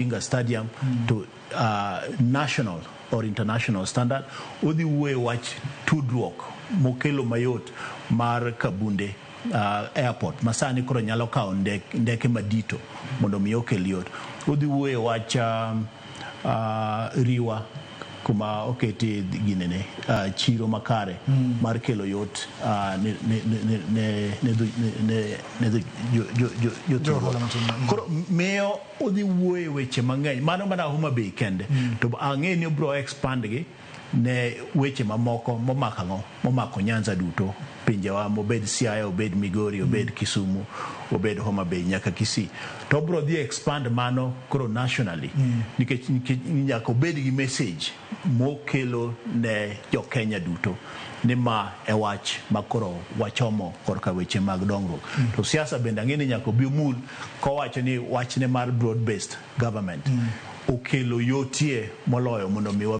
Inga Stadium to national or international standard. Odi we watch tudruok mokelo mayot mar Kabunde airport masani koro nyalo kao ndeke madito mondo mi okel yot. Odi we watch Riwa kuma oketi ginene chiro makare mar kelo yot ne koro meo odi wuoye weche mang'eny mano mana Homa Bay kende to ang'e ni bro expand gi ne weche mamoko momako Nyanza duto pinjewa mobed Siaya obed Migori obed Kisumu obed Homa Bay nyaka Kisii to bro dhi expand mano koro nationally nikech nyaka obed gi message mokelo ne jo Kenya duto ni ma e wach makoro wachomo korka weche mag dongruok to siasa bende ang'e ni nyaka obi mul kowacho ni wachne mar broad based government okelo yotie moloyo mondo mi